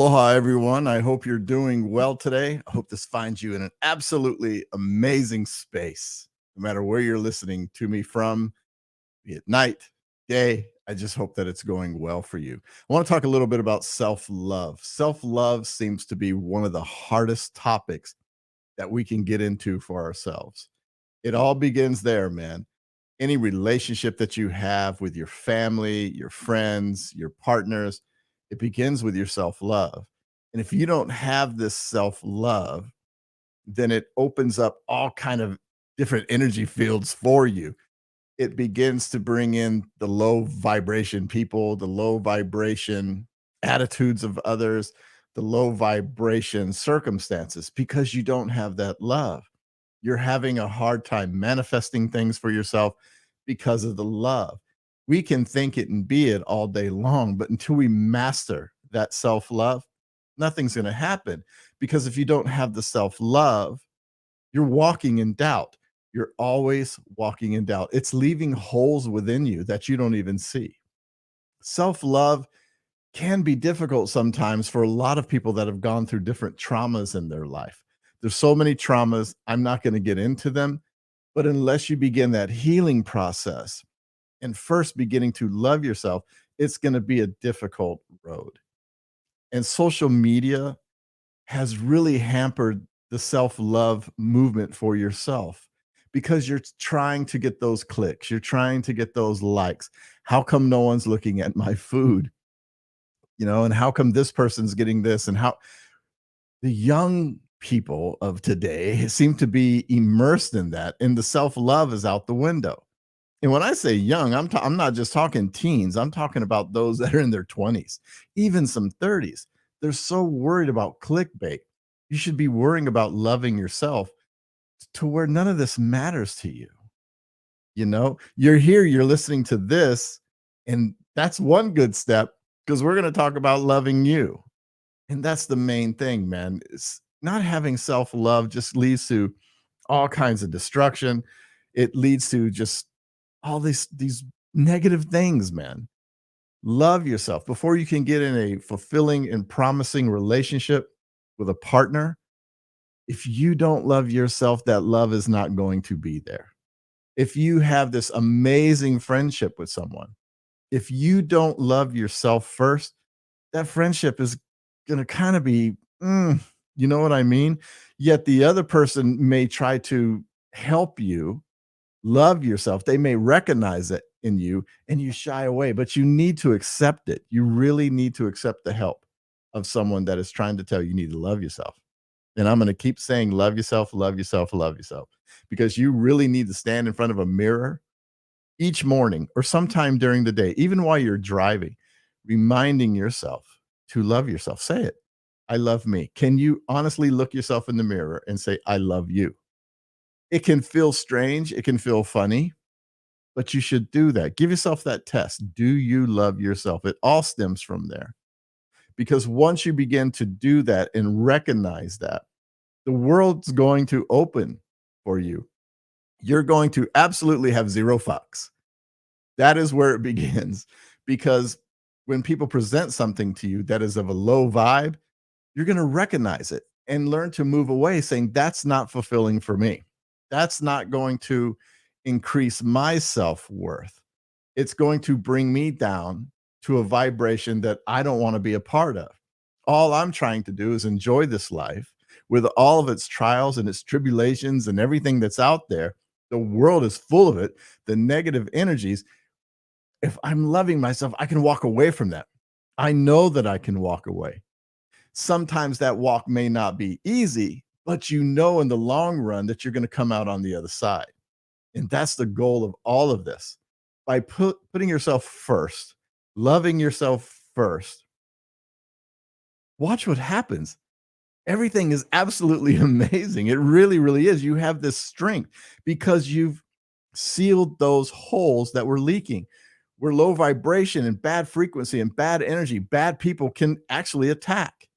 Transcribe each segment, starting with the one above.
Aloha, everyone. I hope you're doing well today. I hope this finds you in an absolutely amazing space, no matter where you're listening to me from, be it night, day. I just hope that it's going well for you. I want to talk a little bit about self love. Self love seems to be one of the hardest topics that we can get into for ourselves. It all begins there, man. Any relationship that you have with your family, your friends, your partners, it begins with your self-love. And if you don't have this self-love, then it opens up all kind of different energy fields for you. It begins to bring in the low vibration people, the low vibration attitudes of others, the low vibration circumstances because you don't have that love. You're having a hard time manifesting things for yourself because of the love. We can think it and be it all day long, but until we master that self love, nothing's going to happen. Because if you don't have the self love, you're walking in doubt. You're always walking in doubt. It's leaving holes within you that you don't even see. Self love can be difficult sometimes for a lot of people that have gone through different traumas in their life. There's so many traumas. I'm not going to get into them, but unless you begin that healing process and first beginning to love yourself, it's going to be a difficult road. And social media has really hampered the self love movement for yourself because you're trying to get those clicks, you're trying to get those likes. How come no one's looking at my food? And how come this person's getting this? And how the young people of today seem to be immersed in that, and the self love is out the window. And when I say young, I'm not just talking teens. I'm talking about those that are in their 20s, even some 30s. They're so worried about clickbait. You should be worrying about loving yourself to where none of this matters to you. You're here, you're listening to this, and that's one good step because we're going to talk about loving you. And that's the main thing, man. It's not having self-love just leads to all kinds of destruction. It leads to just all these negative things, man. Love yourself before you can get in a fulfilling and promising relationship with a partner. If you don't love yourself, that love is not going to be there. If you have this amazing friendship with someone, if you don't love yourself first, that friendship is going to kind of be, you know what I mean? Yet the other person may try to help you love yourself. They may recognize it in you and you shy away, but you need to accept it. You really need to accept the help of someone that is trying to tell you need to love yourself. And I'm going to keep saying, love yourself, love yourself, love yourself, because you really need to stand in front of a mirror each morning or sometime during the day, even while you're driving, reminding yourself to love yourself. Say it. I love me. Can you honestly look yourself in the mirror and say, I love you? It can feel strange. It can feel funny, but you should do that. Give yourself that test. Do you love yourself? It all stems from there. Because once you begin to do that and recognize that, the world's going to open for you. You're going to absolutely have zero fucks. That is where it begins. Because when people present something to you that is of a low vibe, you're going to recognize it and learn to move away, saying, that's not fulfilling for me. That's not going to increase my self worth. It's going to bring me down to a vibration that I don't want to be a part of. All I'm trying to do is enjoy this life with all of its trials and its tribulations and everything that's out there. The world is full of it, the negative energies. If I'm loving myself, I can walk away from that. I know that I can walk away. Sometimes that walk may not be easy, but you know in the long run that you're going to come out on the other side. And that's the goal of all of this. By putting yourself first, loving yourself first, watch what happens. Everything is absolutely amazing. It really, really is. You have this strength because you've sealed those holes that were leaking, where low vibration and bad frequency and bad energy, bad people can actually attack,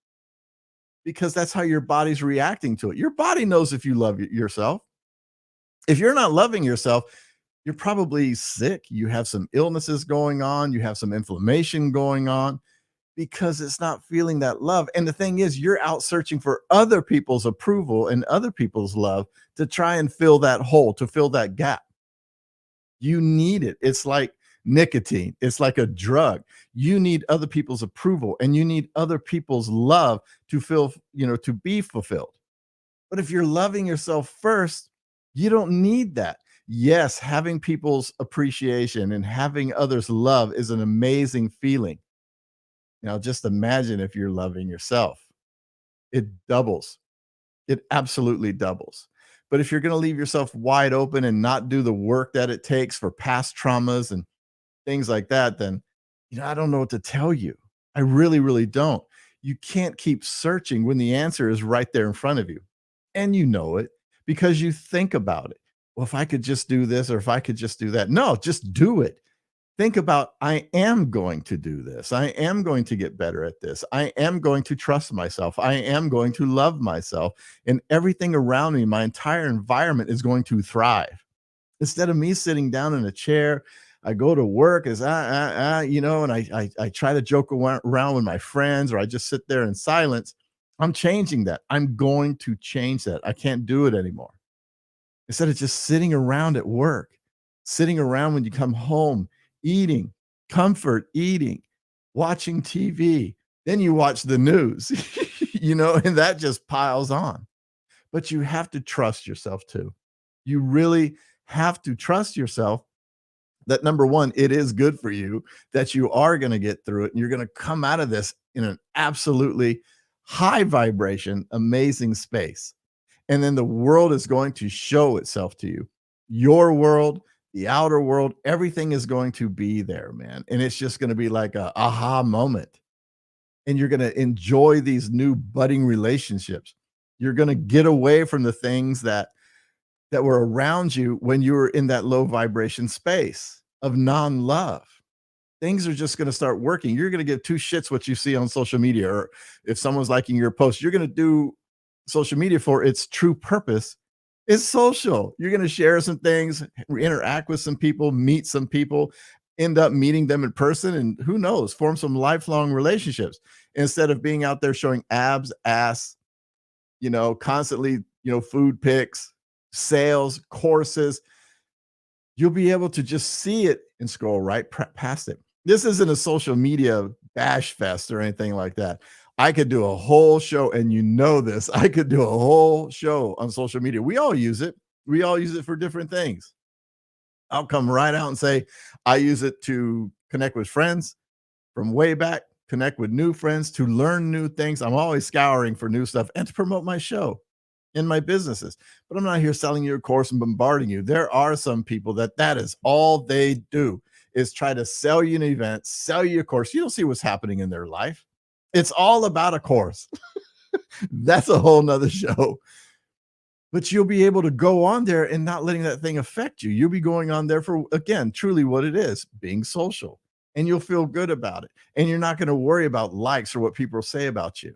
because that's how your body's reacting to it. Your body knows if you love yourself. If you're not loving yourself, you're probably sick. You have some illnesses going on. You have some inflammation going on because it's not feeling that love. And the thing is, you're out searching for other people's approval and other people's love to try and fill that hole, to fill that gap. You need it. It's like nicotine. It's like a drug. You need other people's approval and you need other people's love to feel, to be fulfilled. But if you're loving yourself first, you don't need that. Yes, having people's appreciation and having others love is an amazing feeling. Now, just imagine if you're loving yourself, it doubles. It absolutely doubles. But if you're going to leave yourself wide open and not do the work that it takes for past traumas and things like that, then, I don't know what to tell you. I really, really don't. You can't keep searching when the answer is right there in front of you. And you know it because you think about it. Well, if I could just do this or if I could just do that. No, just do it. Think about, I am going to do this. I am going to get better at this. I am going to trust myself. I am going to love myself. And everything around me, my entire environment is going to thrive. Instead of me sitting down in a chair, I go to work as and I try to joke around with my friends, or I just sit there in silence. I'm changing that. I'm going to change that. I can't do it anymore. Instead of just sitting around at work, sitting around when you come home, eating, comfort eating, watching TV. Then you watch the news, and that just piles on. But you have to trust yourself too. You really have to trust yourself that number one, it is good for you, that you are going to get through it and you're going to come out of this in an absolutely high vibration, amazing space. And then the world is going to show itself to you. Your world, the outer world, everything is going to be there, man. And it's just going to be like a aha moment. And you're going to enjoy these new budding relationships. You're going to get away from the things that were around you when you were in that low vibration space of non-love. Things are just going to start working. You're going to give two shits what you see on social media, or if someone's liking your post. You're going to do social media for its true purpose. It's social. You're going to share some things, interact with some people, meet some people, end up meeting them in person, and who knows, form some lifelong relationships instead of being out there showing abs, ass, constantly, food pics, sales, courses. You'll be able to just see it and scroll right past it. This isn't a social media bash fest or anything like that. I could do a whole show, and this. I could do a whole show on social media. We all use it. We all use it for different things. I'll come right out and say, I use it to connect with friends from way back, connect with new friends, to learn new things. I'm always scouring for new stuff and to promote my show in my businesses. But I'm not here selling you a course and bombarding you. There are some people that is all they do, is try to sell you an event, sell you a course. You don't see what's happening in their life. It's all about a course. That's a whole nother show. But you'll be able to go on there and not letting that thing affect you. You'll be going on there for, again, truly what it is, being social. And you'll feel good about it. And you're not going to worry about likes or what people say about you.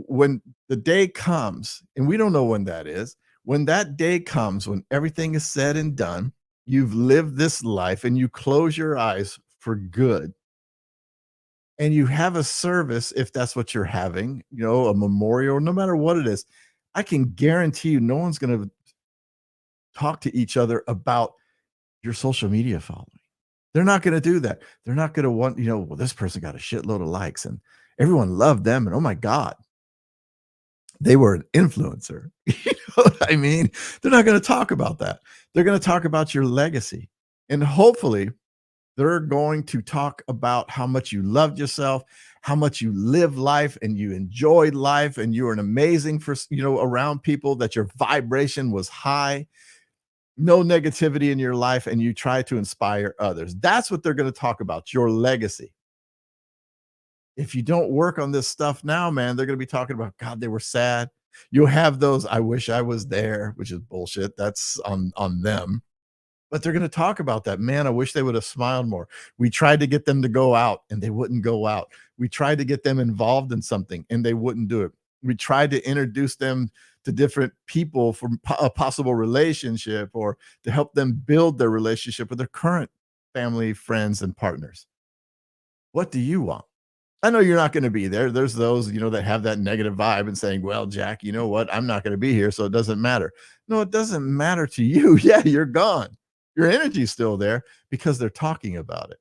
When the day comes, and we don't know when that is, when that day comes, when everything is said and done, you've lived this life and you close your eyes for good, and you have a service, if that's what you're having, a memorial, no matter what it is, I can guarantee you no one's going to talk to each other about your social media following. They're not going to do that. They're not going to want, well, this person got a shitload of likes and everyone loved them. And oh my God, they were an influencer. You know what I mean? They're not going to talk about that. They're going to talk about your legacy. And hopefully they're going to talk about how much you loved yourself, how much you lived life and you enjoyed life, and you were an amazing around people, that your vibration was high, no negativity in your life, and you try to inspire others. That's what they're going to talk about, your legacy. If you don't work on this stuff now, man, they're going to be talking about, God, they were sad. You'll have those, I wish I was there, which is bullshit. That's on them. But they're going to talk about that. Man, I wish they would have smiled more. We tried to get them to go out and they wouldn't go out. We tried to get them involved in something and they wouldn't do it. We tried to introduce them to different people for a possible relationship, or to help them build their relationship with their current family, friends, and partners. What do you want? I know you're not going to be there. There's those, that have that negative vibe and saying, well, Jack, you know what? I'm not going to be here. So it doesn't matter. No, it doesn't matter to you. Yeah, you're gone. Your energy's still there because they're talking about it.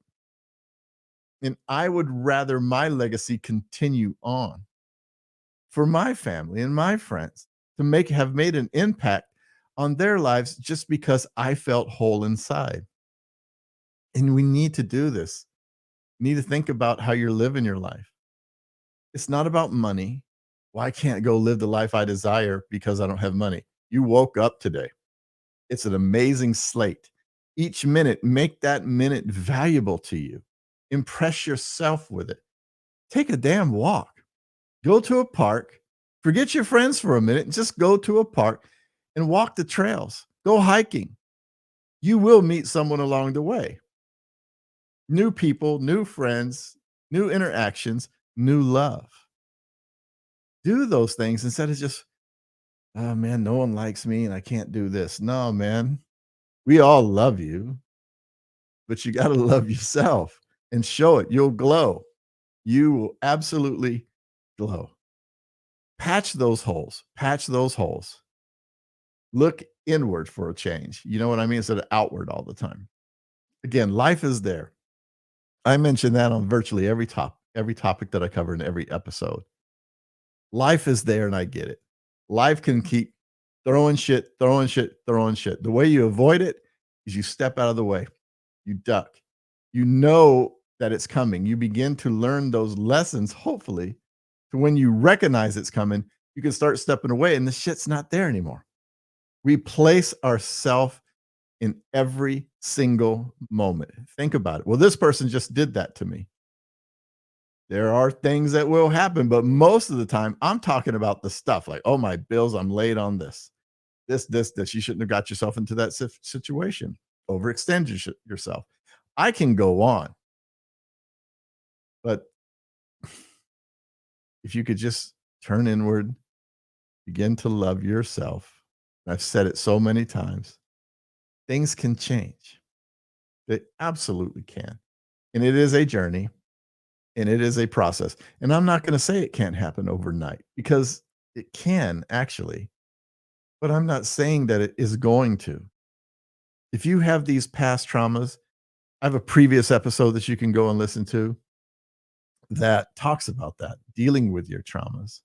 And I would rather my legacy continue on for my family and my friends to have made an impact on their lives just because I felt whole inside. And we need to do this. You need to think about how you're living your life. It's not about money. Well, I can't go live the life I desire because I don't have money. You woke up today. It's an amazing slate. Each minute, make that minute valuable to you. Impress yourself with it. Take a damn walk. Go to a park. Forget your friends for a minute. Just go to a park and walk the trails. Go hiking. You will meet someone along the way. New people, new friends, new interactions, new love. Do those things instead of just, oh man, no one likes me and I can't do this. No, man, we all love you, but you got to love yourself and show it. You'll glow. You will absolutely glow. Patch those holes. Patch those holes. Look inward for a change. You know what I mean? Instead of outward all the time. Again, life is there. I mention that on virtually every topic that I cover in every episode. Life is there and I get it. Life can keep throwing shit, throwing shit, throwing shit. The way you avoid it is you step out of the way. You duck. You know that it's coming. You begin to learn those lessons, hopefully, to when you recognize it's coming, you can start stepping away and the shit's not there anymore. We place ourselves in every single moment. Think about it. Well, this person just did that to me. There are things that will happen, but most of the time, I'm talking about the stuff like, oh, my bills, I'm late on this. This. You shouldn't have got yourself into that situation. Overextend yourself. I can go on, but if you could just turn inward, begin to love yourself. I've said it so many times. Things can change. They absolutely can. And it is a journey and it is a process. And I'm not going to say it can't happen overnight because it can actually, but I'm not saying that it is going to. If you have these past traumas, I have a previous episode that you can go and listen to that talks about that, dealing with your traumas.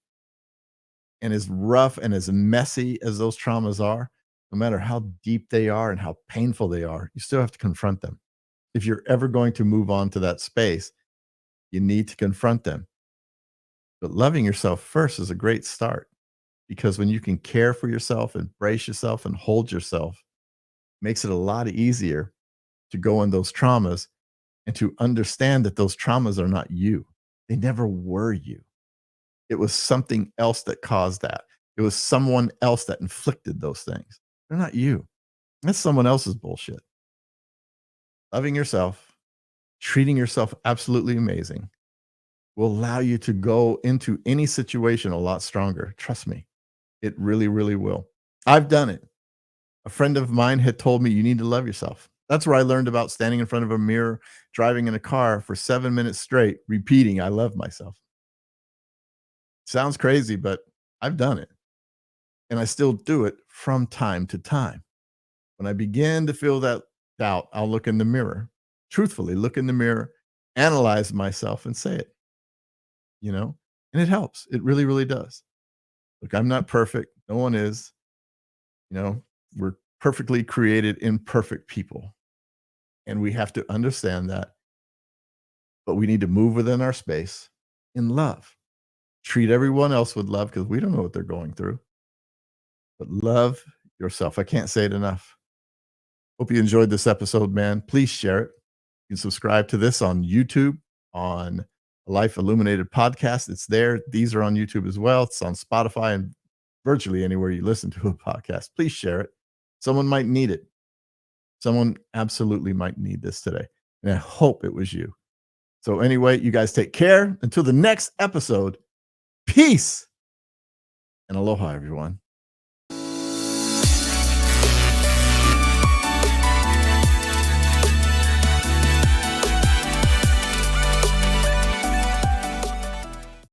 And as rough and as messy as those traumas are, no matter how deep they are and how painful they are, you still have to confront them. If you're ever going to move on to that space, you need to confront them. But loving yourself first is a great start because when you can care for yourself, embrace yourself, and hold yourself, makes it a lot easier to go in those traumas and to understand that those traumas are not you. They never were you. It was something else that caused that. It was someone else that inflicted those things. They're not you. That's someone else's bullshit. Loving yourself, treating yourself absolutely amazing will allow you to go into any situation a lot stronger. Trust me, it really, really will. I've done it. A friend of mine had told me you need to love yourself. That's where I learned about standing in front of a mirror, driving in a car for 7 minutes straight, repeating, I love myself. Sounds crazy, but I've done it. And I still do it from time to time. When I begin to feel that doubt, I'll look in the mirror, truthfully look in the mirror, analyze myself and say it, you know, and it helps. It really, really does. Look, I'm not perfect. No one is, you know, we're perfectly created, imperfect people. And we have to understand that. But we need to move within our space in love. Treat everyone else with love because we don't know what they're going through. But love yourself. I can't say it enough. Hope you enjoyed this episode, man. Please share it. You can subscribe to this on YouTube, on Life Illuminated podcast. It's there. These are on YouTube as well. It's on Spotify and virtually anywhere you listen to a podcast. Please share it. Someone might need it. Someone absolutely might need this today. And I hope it was you. So, anyway, you guys take care. Until the next episode, peace and aloha, everyone.